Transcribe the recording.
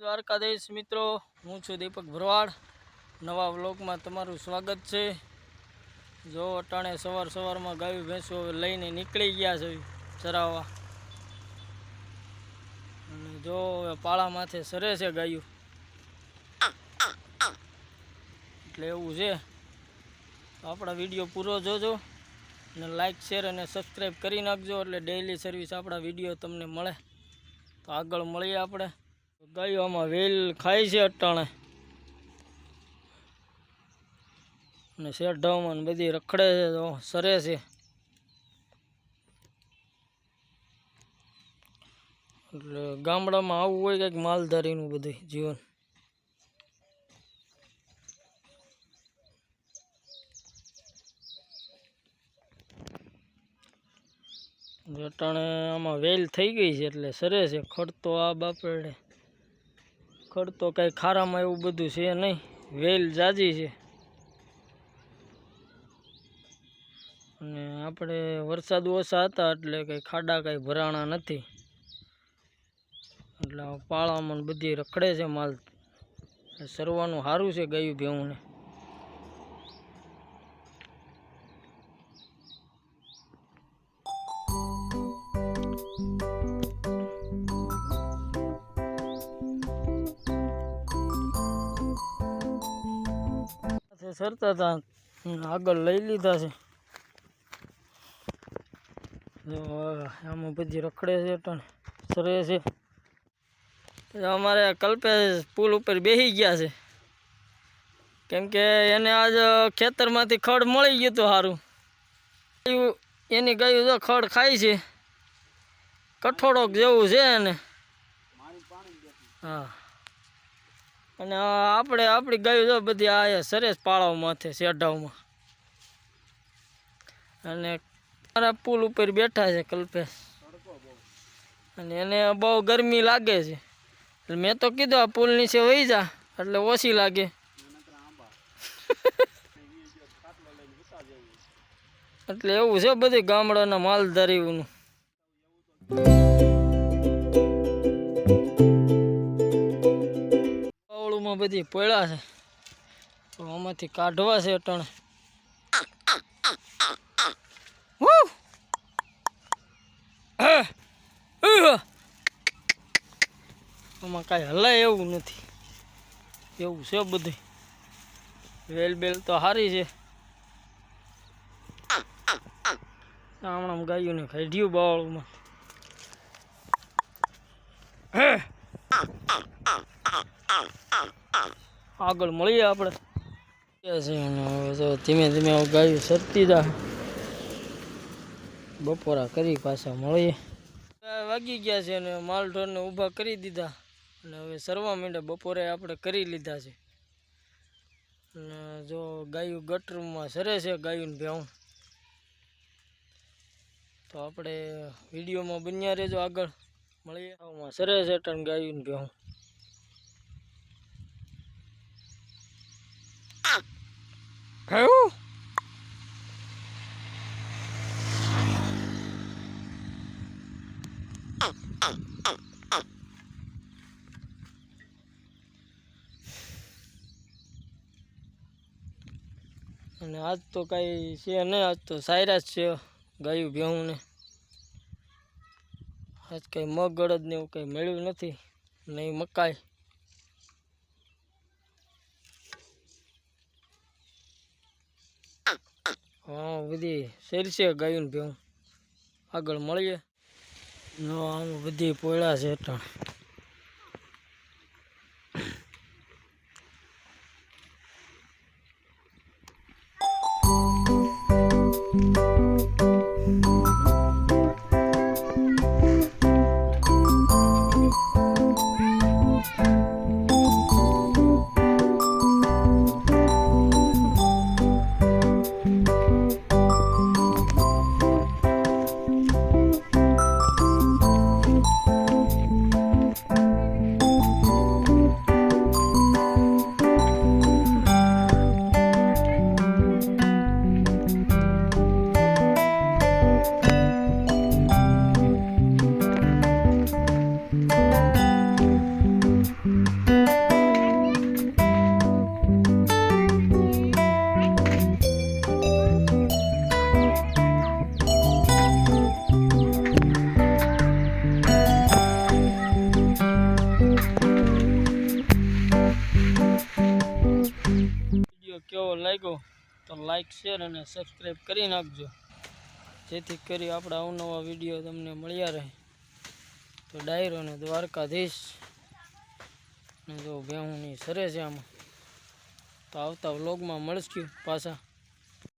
દ્વારકાધીશ મિત્રો, હું છું દીપક ભરવાડ। નવા વ્લોગમાં તમારું સ્વાગત છે। જો અટાણે સવારમાં ગાયું ભેંસો લઈને નીકળી ગયા છે ચરાવવા, અને જો પાળા માથે સરે છે ગાયું, એટલે એવું છે। આપણા વિડીયો પૂરો જોજો અને લાઈક શેર અને સબસ્ક્રાઈબ કરી નાખજો, એટલે ડેઈલી સર્વિસ આપણા વિડીયો તમને મળે। તો આગળ મળીએ આપણે। ગાયો આમાં વેલ ખાય છે અટાણે, અને શેઢામાં બધી રખડે છે, તો સરે છે। એટલે ગામડામાં આવું હોય કંઈક માલધારીનું બધું જીવન। અટાણે આમાં વેલ થઈ ગઈ છે એટલે સરે છે। ખડ તો આ બાપડે ખડ તો કાંઈ ખારામાં એવું બધું છે નહીં, વેલ જાજી છે। અને આપણે વરસાદ ઓછા હતા એટલે કંઈ ખાડા કાંઈ ભરાણા નથી, એટલે પાળામાં બધી રખડે છે માલ। સરવાનું સારું છે ગાયું ભેંસને। સરતા હતા આગળ લઈ લીધા છે, આમાં બધી રખડે છે પણ સરે છે। અમારે કલ્પેશ પુલ ઉપર બેસી ગયા છે, કેમ કે એને આજ ખેતરમાંથી ખડ મળી ગયું હતું સારું। એની ગાયું તો ખડ ખાય છે, કઠોળોક જેવું છે એને। હા, અને આપણી ગાયું તો બધી આ સરેશ પાળાવ માથે શેઢાવમાં, અને મારા પુલ ઉપર બેઠા છે કલ્પેશ, અને એને બહુ ગરમી લાગે છે। એટલે મેં તો કીધું આ પુલ નીચે વહી જા એટલે ઓછી લાગે। એટલે એવું છે બધી ગામડાના માલધારીઓનું। બાવળુમાં બધી પોળા છે, તો આમાંથી કાઢવા છે અટાણે। આમાં કાંઈ હલાય એવું નથી, એવું છે બધું। વેલ બેલ તો સારી છે। હમણાં ગાયોને કાઢ્યું બાવળમાં। આગળ મળીએ આપણે। ધીમે ધીમે ગાયું સરતી જાય, બપોરા કરી પાછા મળીએ। વાગી ગયા છે અને માલ ઢોરને ઊભા કરી દીધા, અને હવે સરવા માંડ્યા। બપોરે આપણે કરી લીધા છે, અને જો ગાયું ગટરમાં સરે છે ગાયું ભેંસ। તો આપણે વિડીયોમાં બન્યા રહેજો, આગળ મળીએ। આમાં સરે છે ટન ગાયું ભેંસ। અને આજ તો કાંઈ છે નહીં, આજ તો સાયરા જ છે ગાયું ભેંસને। આજ કાંઈ મગ અડદ ને એવું કંઈ મળ્યું નથી, નહીં મકાઈ। હા, બધી શેરશે ગાયું ભેંસ। આગળ મળીએ। આમ બધી પોળા છે અટાણે। લાગ્યો તો લાઈક શેર અને સબસ્ક્રાઈબ કરી નાખજો, જેથી કરી આપણા અવનવા વિડીયો તમને મળ્યા રહે. તો ડાયરો ને દ્વારકાધીશ ને જો ભેહુંની સરે છે આમાં. તો આવતા વ્લોગમાં મળશું પાછા.